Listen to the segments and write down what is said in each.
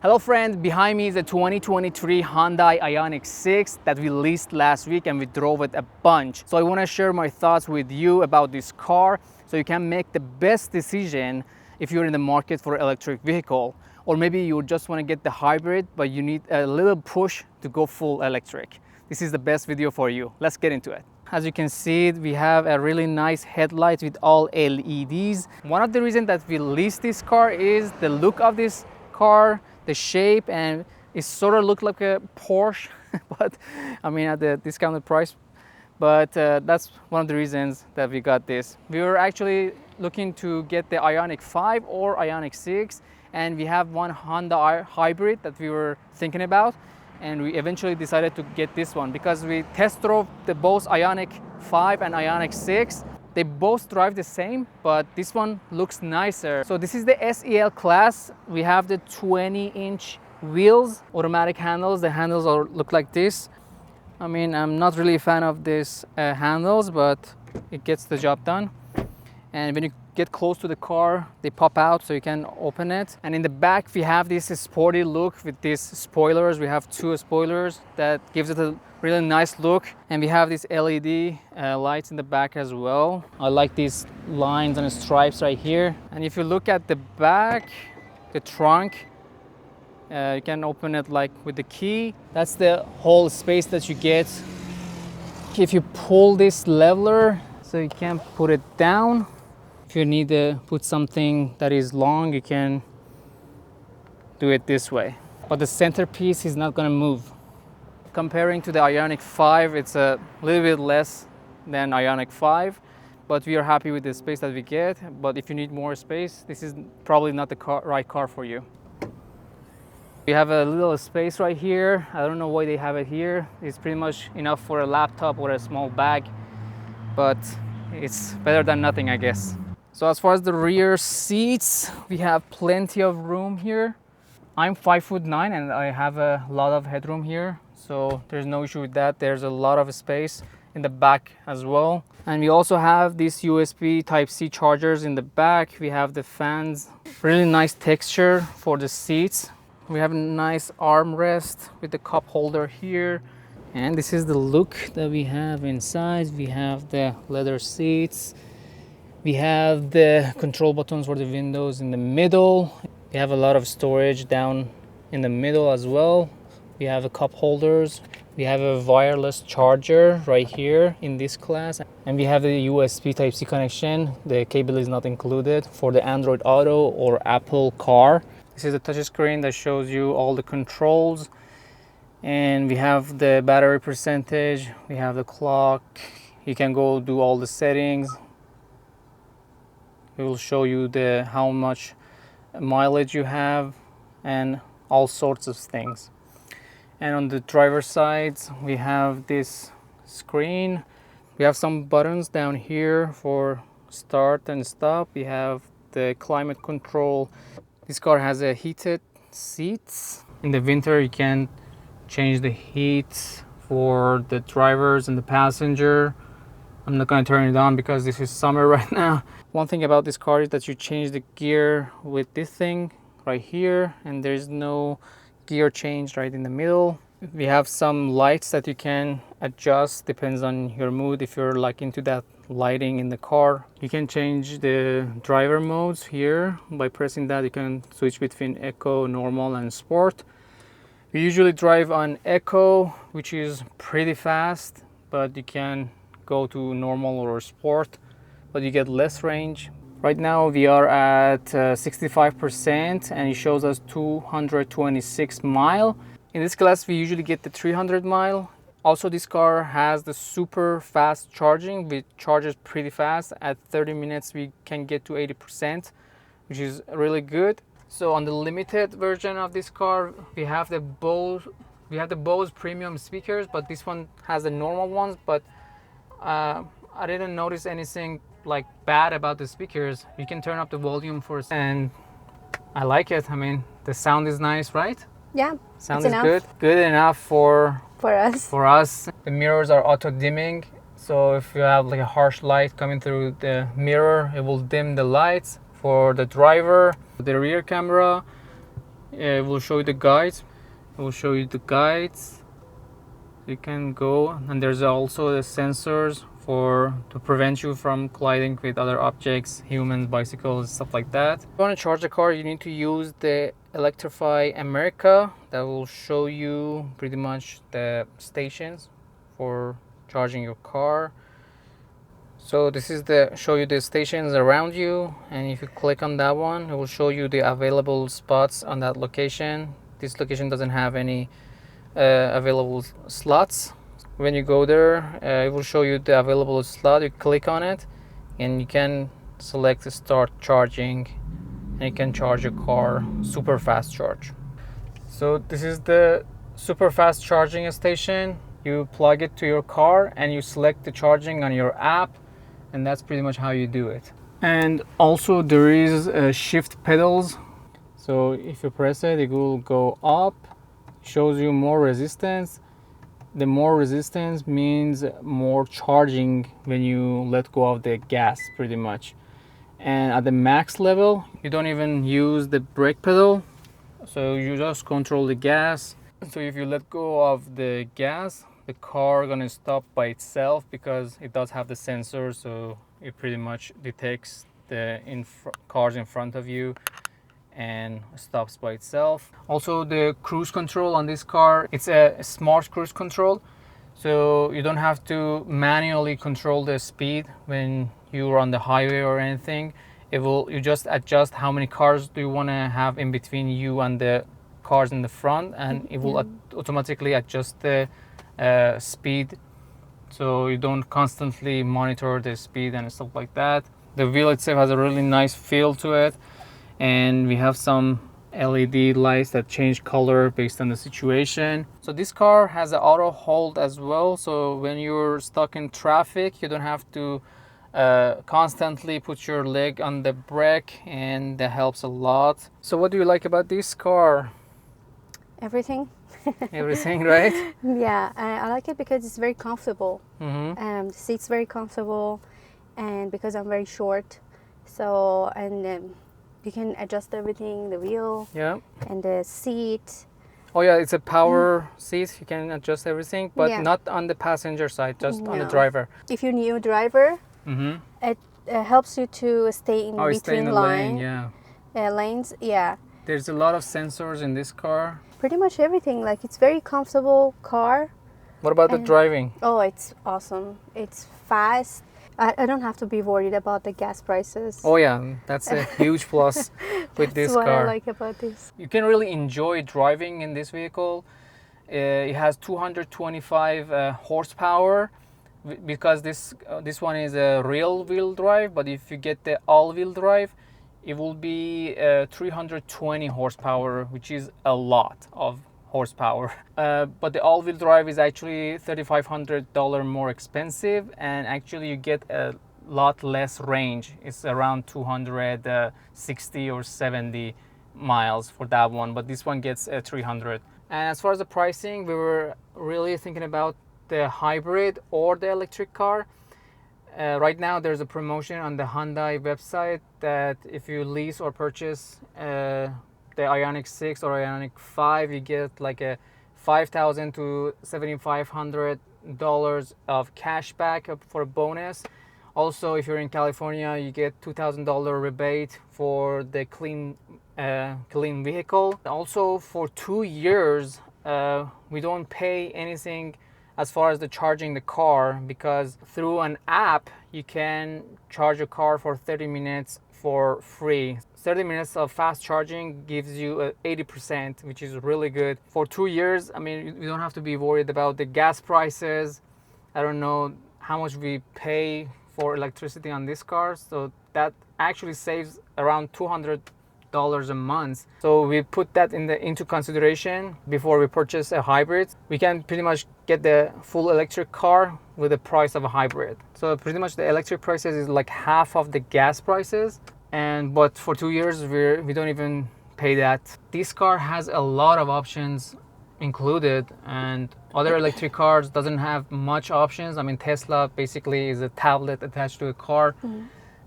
Hello friend, behind me is a 2023 Hyundai Ioniq 6 that we leased last week and we drove it a bunch. So I want to share my thoughts with you about this car so you can make the best decision if you're in the market for electric vehicle. Or maybe you just want to get the hybrid but you need a little push to go full electric. This is the best video for you. Let's get into it. As you can see, we have a really nice headlight with all LEDs. One of the reasons that we leased this car is the look of this car, the shape, and it sort of looked like a Porsche, but I mean at the discounted price. But that's one of the reasons that we got this. We were actually looking to get the Ioniq 5 or Ioniq 6, and we have one Honda hybrid that we were thinking about, and we eventually decided to get this one because we test drove the both Ioniq 5 and Ioniq 6. They both drive the same, but this one looks nicer. So this is the SEL class. We have the 20-inch wheels, automatic handles. The handles look like this. I mean, I'm not really a fan of these handles, but it gets the job done. And when you get close to the car, they pop out so you can open it. And in the back, we have this sporty look with these spoilers. We have two spoilers that gives it a really nice look. And we have these LED lights in the back as well. I like these lines and stripes right here. And if you look at the back, the trunk, you can open it like with the key. That's the whole space that you get. If you pull this lever, so you can put it down. If you need to put something that is long, you can do it this way. But the centerpiece is not gonna move. Comparing to the Ioniq 5, it's a little bit less than Ioniq 5, but we are happy with the space that we get. But if you need more space, this is probably not the right car for you. We have a little space right here. I don't know why they have it here. It's pretty much enough for a laptop or a small bag, but it's better than nothing, I guess. So as far as the rear seats, we have plenty of room here. I'm 5'9" and I have a lot of headroom here, so there's no issue with that. There's a lot of space in the back as well. And we also have these USB Type-C chargers in the back. We have the fans, really nice texture for the seats. We have a nice armrest with the cup holder here. And this is the look that we have inside. We have the leather seats. We have the control buttons for the windows in the middle. We have a lot of storage down in the middle as well. We have a cup holders. We have a wireless charger right here in this class. And we have the USB Type-C connection. The cable is not included for the Android Auto or Apple Car. This is a touch screen that shows you all the controls. And we have the battery percentage. We have the clock. You can go do all the settings. It will show you how much mileage you have and all sorts of things. And on the driver's side, we have this screen. We have some buttons down here for start and stop. We have the climate control. This car has a heated seats. In the winter, you can change the heat for the drivers and the passenger. I'm not going to turn it on because this is summer right now. One thing about this car is that you change the gear with this thing right here, and there's no gear change right in the middle. We have some lights that you can adjust, depends on your mood. If you're like into that lighting in the car, you can change the driver modes here. By pressing that, you can switch between Eco, Normal, and Sport. We usually drive on Eco, which is pretty fast, but you can go to Normal or Sport, but you get less range. Right now we are at 65% and it shows us 226 mile. In this class we usually get the 300 mile. Also this car has the super fast charging, which charges pretty fast. At 30 minutes we can get to 80%, which is really good. So on the limited version of this car, we have the Bose premium speakers, but this one has the normal ones. But I didn't notice anything like bad about the speakers. You can turn up the volume and I like it. I mean, the sound is nice, right? Yeah, sound is good enough for us. The mirrors are auto dimming, so if you have like a harsh light coming through the mirror, it will dim the lights. For the driver, the rear camera, It will show you the guides. It will show you the guides. You can go, and there's also the sensors to prevent you from colliding with other objects, humans, bicycles, stuff like that. If you want to charge the car, you need to use the Electrify America. That will show you pretty much the stations for charging your car. So this is show you the stations around you, and if you click on that one, it will show you the available spots on that location. This location doesn't have any available slots. When you go there, it will show you the available slot. You click on it and you can select to start charging, and you can charge your car super fast charge. So this is the super fast charging station. You plug it to your car and you select the charging on your app, and that's pretty much how you do it. And also there is shift pedals. So if you press it, it will go up, shows you more resistance. The more resistance means more charging when you let go of the gas, pretty much. And at the max level, you don't even use the brake pedal, so you just control the gas. So if you let go of the gas, the car gonna stop by itself because it does have the sensor, so it pretty much detects the cars in front of you and stops by itself. Also, the cruise control on this car, it's a smart cruise control, so you don't have to manually control the speed when you're on the highway or anything. You just adjust how many cars do you want to have in between you and the cars in the front, and it will automatically adjust the speed, so you don't constantly monitor the speed and stuff like that. The wheel itself has a really nice feel to it, and we have some LED lights that change color based on the situation. So this car has an auto hold as well, so when you're stuck in traffic, you don't have to constantly put your leg on the brake, and that helps a lot. So what do you like about this car? Everything. Everything, right? Yeah, I like it because it's very comfortable. The seat's very comfortable, and because I'm very short, so you can adjust everything, the wheel, and the seat. Oh yeah, it's a power seat. You can adjust everything, but not on the passenger side, just on the driver. If you're a new driver, it helps you to stay in between stay in the lanes. Yeah. There's a lot of sensors in this car. Pretty much everything. Like, it's very comfortable car. What about the driving? Oh, it's awesome. It's fast. I don't have to be worried about the gas prices. Oh yeah, that's a huge plus with this car. That's what I like about this. You can really enjoy driving in this vehicle. It has 225 horsepower because this one is a real wheel drive, but if you get the all-wheel drive, it will be 320 horsepower, which is a lot of horsepower. But the all-wheel drive is actually $3,500 more expensive, and actually you get a lot less range. It's around 260 or 70 miles for that one, but this one gets 300. And as far as the pricing, we were really thinking about the hybrid or the electric car. Right now there's a promotion on the Hyundai website that if you lease or purchase the Ioniq 6 or Ioniq 5, you get like a $5,000 to $7,500 of cash back for a bonus. Also, if you're in California, you get $2,000 rebate for the clean vehicle. Also, for 2 years, we don't pay anything as far as the charging the car, because through an app you can charge your car for 30 minutes for free. 30 minutes of fast charging gives you 80%, which is really good. For 2 years, I mean, you don't have to be worried about the gas prices. I don't know how much we pay for electricity on this car, so that actually saves around $200 a month. So we put that into consideration before we purchase a hybrid. We can pretty much get the full electric car with the price of a hybrid. So pretty much the electric prices is like half of the gas prices, but for 2 years we don't even pay that. This car has a lot of options included, and other electric cars doesn't have much options. I mean, Tesla basically is a tablet attached to a car.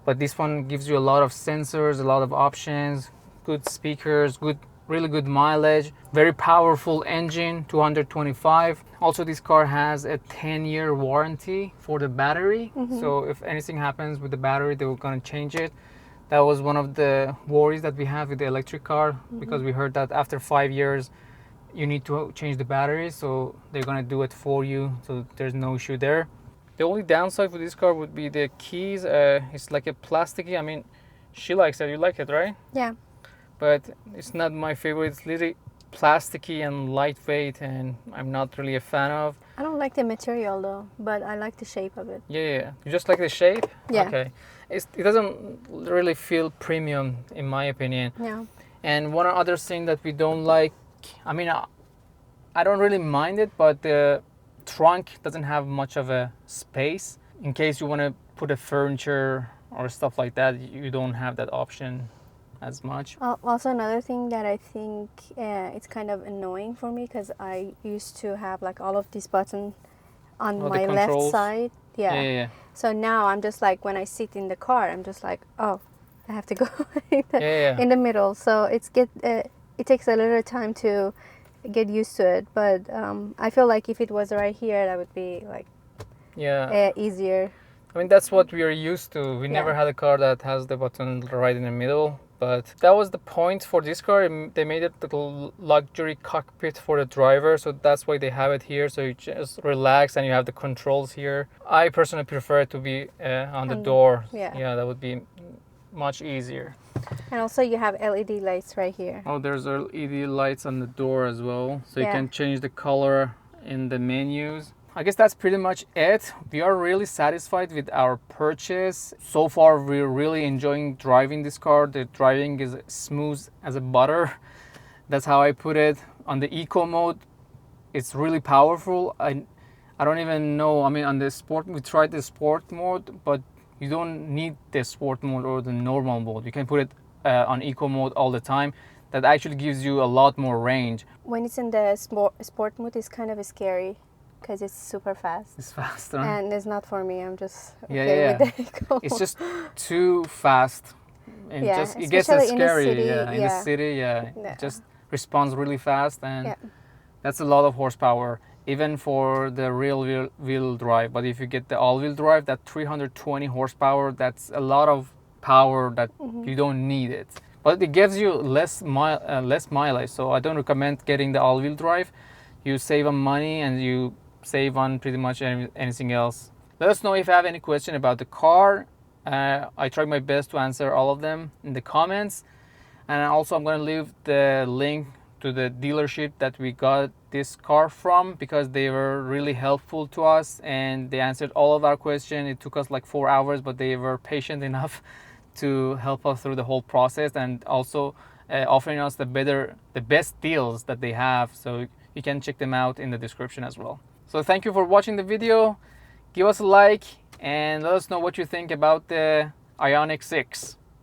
But this one gives you a lot of sensors, a lot of options, good speakers, good really good mileage, very powerful engine, 225. Also, this car has a 10-year warranty for the battery. So if anything happens with the battery, they were gonna change it. That was one of the worries that we have with the electric car, because we heard that after 5 years, you need to change the battery. So they're gonna do it for you. So there's no issue there. The only downside for this car would be the keys. It's like a plasticky. I mean, she likes it. You like it, right? Yeah. But it's not my favorite. It's literally plasticky and lightweight, and I'm not really a fan of. I don't like the material though, but I like the shape of it. Yeah. You just like the shape? Yeah. Okay. It doesn't really feel premium, in my opinion. Yeah. And one other thing that we don't like, I mean, I don't really mind it, but the trunk doesn't have much of a space. In case you want to put a furniture or stuff like that, you don't have that option as much. Also, another thing that I think it's kind of annoying for me, because I used to have like all of these buttons on my left controls. side. Yeah. So now I'm just like, when I sit in the car, I'm just like, oh, I have to go in the middle. So it takes a little time to get used to it. But I feel like if it was right here, that would be like easier. I mean, that's what we are used to. We never had a car that has the button right in the middle. But that was the point for this car. They made it the luxury cockpit for the driver, so that's why they have it here. So you just relax and you have the controls here. I personally prefer it to be on the door. Yeah, that would be much easier. And also you have LED lights right here. Oh, there's LED lights on the door as well, so you can change the color in the menus. I guess that's pretty much it. We are really satisfied with our purchase. So far, we're really enjoying driving this car. The driving is smooth as a butter. That's how I put it. On the eco mode, it's really powerful. I don't even know. I mean, on the sport, we tried the sport mode, but you don't need the sport mode or the normal mode. You can put it on eco mode all the time. That actually gives you a lot more range. When it's in the sport mode, it's kind of scary, because it's super fast. It's faster. And it's not for me. I'm just okay with the eco. It's just too fast. And it gets scary. In the city, it just responds really fast, and that's a lot of horsepower, even for the real wheel drive. But if you get the all-wheel drive, that 320 horsepower, that's a lot of power that you don't need it. But it gives you less mileage. So I don't recommend getting the all-wheel drive. You save on money and you save on pretty much anything else. Let us know if you have any question about the car. I try my best to answer all of them in the comments. And also I'm going to leave the link to the dealership that we got this car from, because they were really helpful to us and they answered all of our questions. It took us like 4 hours, but they were patient enough to help us through the whole process, and also offering us the best deals that they have. So you can check them out in the description as well. So thank you for watching the video. Give us a like and let us know what you think about the Ioniq 6.